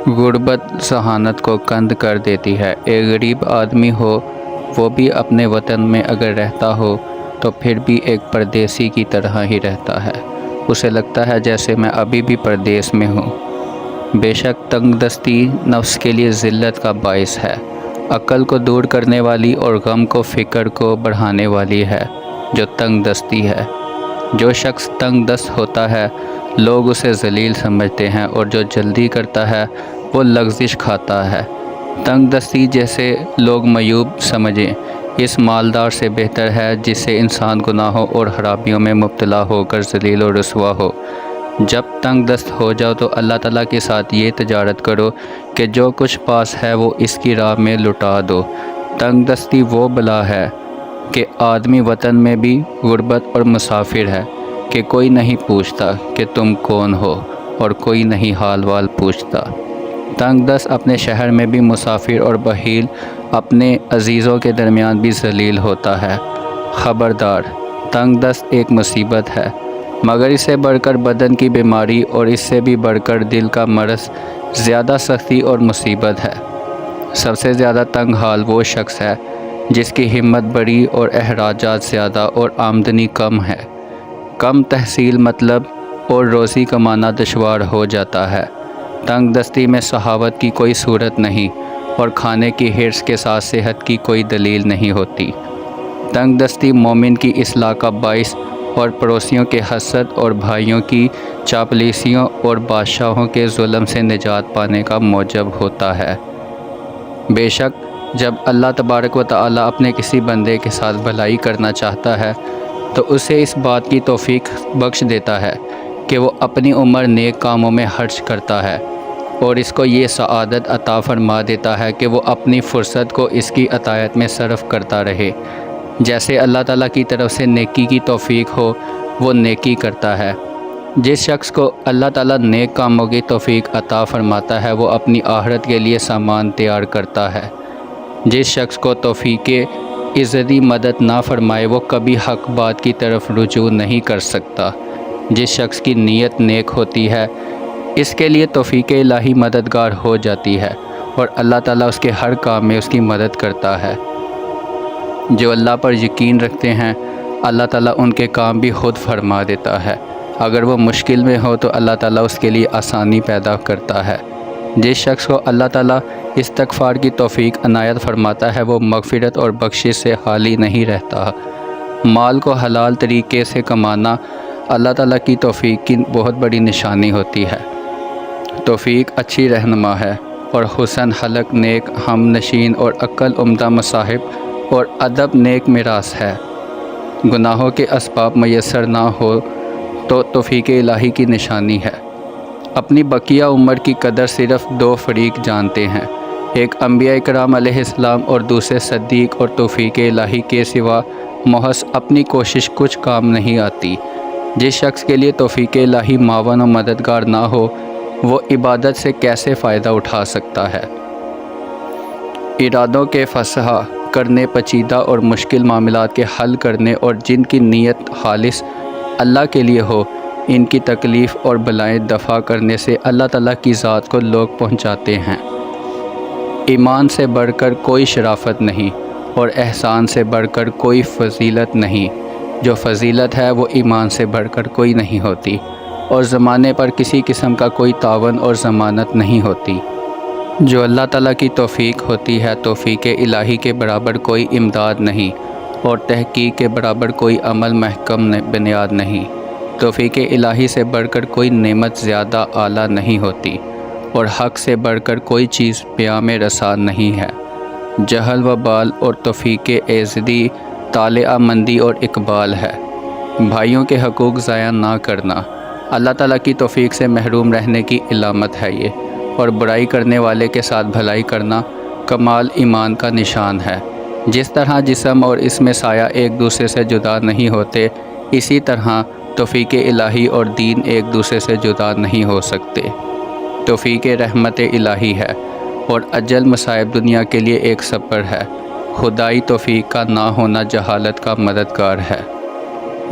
غربت ذہانت کو کند کر دیتی ہے۔ ایک غریب آدمی ہو، وہ بھی اپنے وطن میں اگر رہتا ہو تو پھر بھی ایک پردیسی کی طرح ہی رہتا ہے۔ اسے لگتا ہے جیسے میں ابھی بھی پردیس میں ہوں۔ بے شک تنگ دستی نفس کے لیے ذلت کا باعث ہے، عقل کو دور کرنے والی اور غم کو فکر کو بڑھانے والی ہے جو تنگ دستی ہے۔ جو شخص تنگ دست ہوتا ہے لوگ اسے ذلیل سمجھتے ہیں، اور جو جلدی کرتا ہے وہ لغزش کھاتا ہے۔ تنگ دستی جیسے لوگ معیوب سمجھیں، اس مالدار سے بہتر ہے جس سے انسان گناہوں اور خرابیوں میں مبتلا ہو کر ذلیل و رسوا ہو۔ جب تنگ دست ہو جاؤ تو اللہ تعالیٰ کے ساتھ یہ تجارت کرو کہ جو کچھ پاس ہے وہ اس کی راہ میں لٹا دو۔ تنگ دستی وہ بلا ہے کہ آدمی وطن میں بھی غربت اور مسافر ہے کہ کوئی نہیں پوچھتا کہ تم کون ہو، اور کوئی نہیں حال وال پوچھتا۔ تنگ دست اپنے شہر میں بھی مسافر اور بخیل اپنے عزیزوں کے درمیان بھی ذلیل ہوتا ہے۔ خبردار، تنگ دست ایک مصیبت ہے، مگر اس سے بڑھ کر بدن کی بیماری اور اس سے بھی بڑھ کر دل کا مرض زیادہ سختی اور مصیبت ہے۔ سب سے زیادہ تنگ حال وہ شخص ہے جس کی ہمت بڑی اور اخراجات زیادہ اور آمدنی کم ہے۔ کم تحصیل مطلب اور روزی کمانا دشوار ہو جاتا ہے۔ تنگ دستی میں سخاوت کی کوئی صورت نہیں، اور کھانے کی حرص کے ساتھ صحت کی کوئی دلیل نہیں ہوتی۔ تنگ دستی مومن کی اصلاح کا باعث اور پڑوسیوں کے حسد اور بھائیوں کی چاپلوسیوں اور بادشاہوں کے ظلم سے نجات پانے کا موجب ہوتا ہے۔ بے شک جب اللہ تبارک و تعالیٰ اپنے کسی بندے کے ساتھ بھلائی کرنا چاہتا ہے تو اسے اس بات کی توفیق بخش دیتا ہے کہ وہ اپنی عمر نیک کاموں میں خرچ کرتا ہے، اور اس کو یہ سعادت عطا فرما دیتا ہے کہ وہ اپنی فرصت کو اس کی اطاعت میں صرف کرتا رہے۔ جیسے اللہ تعالیٰ کی طرف سے نیکی کی توفیق ہو وہ نیکی کرتا ہے۔ جس شخص کو اللہ تعالیٰ نیک کاموں کی توفیق عطا فرماتا ہے وہ اپنی آخرت کے لیے سامان تیار کرتا ہے۔ جس شخص کو توفیق عزتی مدد نہ فرمائے وہ کبھی حق بات کی طرف رجوع نہیں کر سکتا۔ جس شخص کی نیت نیک ہوتی ہے اس کے لیے توفیق الہی مددگار ہو جاتی ہے، اور اللہ تعالیٰ اس کے ہر کام میں اس کی مدد کرتا ہے۔ جو اللہ پر یقین رکھتے ہیں اللہ تعالیٰ ان کے کام بھی خود فرما دیتا ہے۔ اگر وہ مشکل میں ہو تو اللہ تعالیٰ اس کے لیے آسانی پیدا کرتا ہے۔ جس شخص کو اللہ تعالیٰ استغفار کی توفیق عنایت فرماتا ہے وہ مغفرت اور بخشش سے خالی نہیں رہتا۔ مال کو حلال طریقے سے کمانا اللہ تعالیٰ کی توفیق کی بہت بڑی نشانی ہوتی ہے۔ توفیق اچھی رہنما ہے، اور حسن خلق نیک ہم نشین اور عقل عمدہ مصاحب اور ادب نیک میراث ہے۔ گناہوں کے اسباب میسر نہ ہو تو توفیق الہی کی نشانی ہے۔ اپنی بقیہ عمر کی قدر صرف دو فریق جانتے ہیں، ایک انبیاء کرام علیہ السلام اور دوسرے صدیق، اور توفیق الہی کے سوا محض اپنی کوشش کچھ کام نہیں آتی۔ جس شخص کے لیے توفیق الہی معاون و مددگار نہ ہو وہ عبادت سے کیسے فائدہ اٹھا سکتا ہے؟ ارادوں کے فصاح کرنے، پیچیدہ اور مشکل معاملات کے حل کرنے، اور جن کی نیت خالص اللہ کے لیے ہو ان کی تکلیف اور بلائیں دفع کرنے سے اللہ تعالیٰ کی ذات کو لوگ پہنچاتے ہیں۔ ایمان سے بڑھ کر کوئی شرافت نہیں، اور احسان سے بڑھ کر کوئی فضیلت نہیں۔ جو فضیلت ہے وہ ایمان سے بڑھ کر کوئی نہیں ہوتی، اور زمانے پر کسی قسم کا کوئی تعاون اور ضمانت نہیں ہوتی۔ جو اللہ تعالیٰ کی توفیق ہوتی ہے توفیق الہی کے برابر کوئی امداد نہیں، اور تحقیق کے برابر کوئی عمل محکم بنیاد نہیں۔ توفیق الہی سے بڑھ کر کوئی نعمت زیادہ اعلیٰ نہیں ہوتی، اور حق سے بڑھ کر کوئی چیز بیان میں رسا نہیں ہے۔ جہل و بال اور توفیق ایزدی طالع مندی اور اقبال ہے۔ بھائیوں کے حقوق ضائع نہ کرنا اللہ تعالیٰ کی توفیق سے محروم رہنے کی علامت ہے یہ، اور برائی کرنے والے کے ساتھ بھلائی کرنا کمال ایمان کا نشان ہے۔ جس طرح جسم اور اس میں سایہ ایک دوسرے سے جدا نہیں ہوتے، اسی طرح توفیق الہی اور دین ایک دوسرے سے جدا نہیں ہو سکتے۔ توفیق رحمت الہی ہے، اور اجل مصائب دنیا کے لیے ایک صبر ہے۔ خدائی توفیق کا نہ ہونا جہالت کا مددگار ہے۔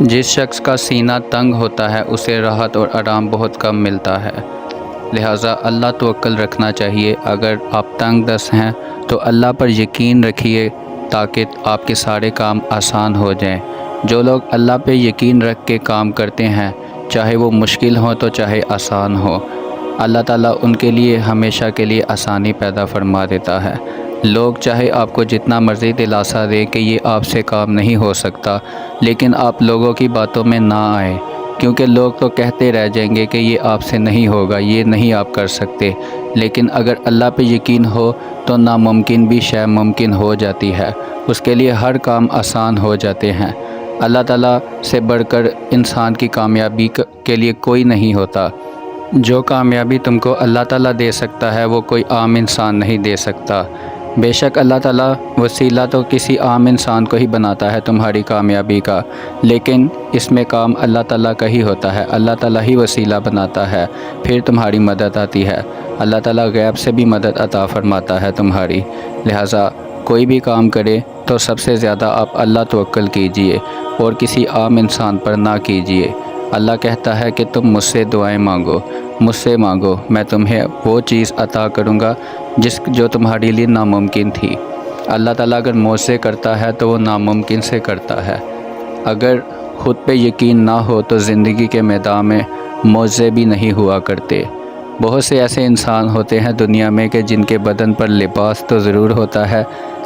جس شخص کا سینہ تنگ ہوتا ہے اسے راحت اور آرام بہت کم ملتا ہے۔ لہٰذا اللہ توکل رکھنا چاہیے۔ اگر آپ تنگ دست ہیں تو اللہ پر یقین رکھیے تاکہ آپ کے سارے کام آسان ہو جائیں۔ جو لوگ اللہ پہ یقین رکھ کے کام کرتے ہیں، چاہے وہ مشکل ہو تو چاہے آسان ہو، اللہ تعالیٰ ان کے لیے ہمیشہ کے لیے آسانی پیدا فرما دیتا ہے۔ لوگ چاہے آپ کو جتنا مرضی دلاسا دیں کہ یہ آپ سے کام نہیں ہو سکتا، لیکن آپ لوگوں کی باتوں میں نہ آئیں، کیونکہ لوگ تو کہتے رہ جائیں گے کہ یہ آپ سے نہیں ہوگا، یہ نہیں آپ کر سکتے۔ لیکن اگر اللہ پہ یقین ہو تو ناممکن بھی شے ممکن ہو جاتی ہے، اس کے لیے ہر کام آسان ہو جاتے ہیں۔ اللہ تعالیٰ سے بڑھ کر انسان کی کامیابی کے لیے کوئی نہیں ہوتا۔ جو کامیابی تم کو اللہ تعالیٰ دے سکتا ہے وہ کوئی عام انسان نہیں دے سکتا۔ بے شک اللہ تعالیٰ وسیلہ تو کسی عام انسان کو ہی بناتا ہے تمہاری کامیابی کا، لیکن اس میں کام اللہ تعالیٰ کا ہی ہوتا ہے۔ اللہ تعالیٰ ہی وسیلہ بناتا ہے، پھر تمہاری مدد آتی ہے۔ اللہ تعالیٰ غیب سے بھی مدد عطا فرماتا ہے تمہاری۔ لہٰذا کوئی بھی کام کرے تو سب سے زیادہ آپ اللہ توکل کیجئے اور کسی عام انسان پر نہ کیجئے۔ اللہ کہتا ہے کہ تم مجھ سے دعائیں مانگو، مجھ سے مانگو، میں تمہیں وہ چیز عطا کروں گا جو تمہارے لیے ناممکن تھی۔ اللہ تعالیٰ اگر معجزے کرتا ہے تو وہ ناممکن سے کرتا ہے۔ اگر خود پہ یقین نہ ہو تو زندگی کے میدان میں معجزے بھی نہیں ہوا کرتے۔ بہت سے ایسے انسان ہوتے ہیں دنیا میں کہ جن کے بدن پر لباس تو ضرور ہوتا ہے،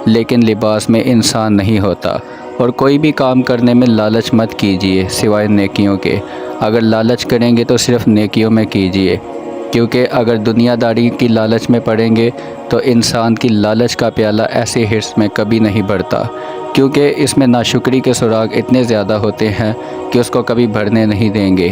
لیکن لباس میں انسان نہیں ہوتا۔ اور کوئی بھی کام کرنے میں لالچ مت کیجیے سوائے نیکیوں کے۔ اگر لالچ کریں گے تو صرف نیکیوں میں کیجیے، کیونکہ اگر دنیا داری کی لالچ میں پڑیں گے تو انسان کی لالچ کا پیالہ ایسے حرص میں کبھی نہیں بڑھتا، کیونکہ اس میں ناشکری کے سراغ اتنے زیادہ ہوتے ہیں کہ اس کو کبھی بھرنے نہیں دیں گے۔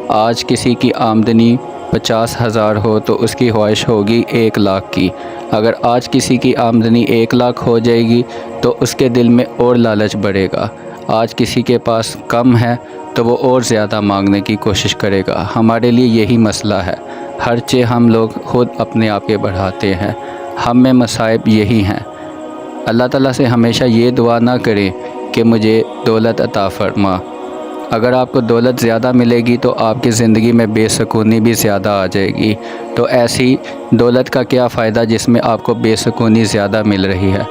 آج کسی کی آمدنی 50,000 ہو تو اس کی خواہش ہوگی 1 لاکھ کی۔ اگر آج کسی کی آمدنی 1 لاکھ ہو جائے گی تو اس کے دل میں اور لالچ بڑھے گا۔ آج کسی کے پاس کم ہے تو وہ اور زیادہ مانگنے کی کوشش کرے گا۔ ہمارے لیے یہی مسئلہ ہے، ہر چیز ہم لوگ خود اپنے آپ کے بڑھاتے ہیں، ہم میں مصائب یہی ہیں۔ اللہ تعالیٰ سے ہمیشہ یہ دعا نہ کریں کہ مجھے دولت عطا فرما۔ اگر آپ کو دولت زیادہ ملے گی تو آپ کی زندگی میں بے سکونی بھی زیادہ آ جائے گی۔ تو ایسی دولت کا کیا فائدہ جس میں آپ کو بے سکونی زیادہ مل رہی ہے۔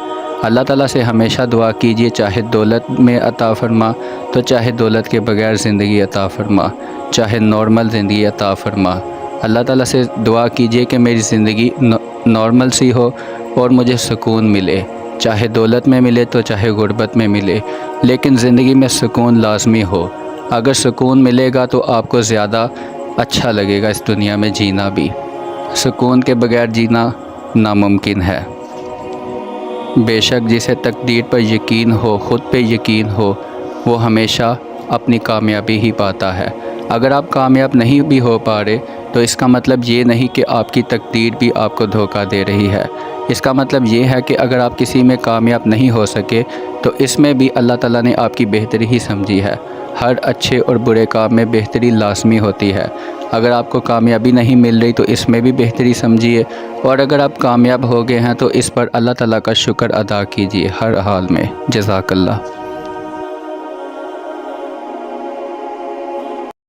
اللہ تعالیٰ سے ہمیشہ دعا کیجیے، چاہے دولت میں عطا فرما تو چاہے دولت کے بغیر زندگی عطا فرما، چاہے نارمل زندگی عطا فرما۔ اللہ تعالیٰ سے دعا کیجیے کہ میری زندگی نارمل سی ہو اور مجھے سکون ملے، چاہے دولت میں ملے تو چاہے غربت میں ملے، لیکن زندگی میں سکون لازمی ہو۔ اگر سکون ملے گا تو آپ کو زیادہ اچھا لگے گا اس دنیا میں جینا بھی۔ سکون کے بغیر جینا ناممکن ہے۔ بے شک جسے تقدیر پر یقین ہو، خود پہ یقین ہو، وہ ہمیشہ اپنی کامیابی ہی پاتا ہے۔ اگر آپ کامیاب نہیں بھی ہو پا رہے تو اس کا مطلب یہ نہیں کہ آپ کی تقدیر بھی آپ کو دھوکہ دے رہی ہے۔ اس کا مطلب یہ ہے کہ اگر آپ کسی میں کامیاب نہیں ہو سکے تو اس میں بھی اللہ تعالیٰ نے آپ کی بہتری ہی سمجھی ہے۔ ہر اچھے اور برے کام میں بہتری لازمی ہوتی ہے۔ اگر آپ کو کامیابی نہیں مل رہی تو اس میں بھی بہتری سمجھیے، اور اگر آپ کامیاب ہو گئے ہیں تو اس پر اللہ تعالیٰ کا شکر ادا کیجیے ہر حال میں۔ جزاک اللہ۔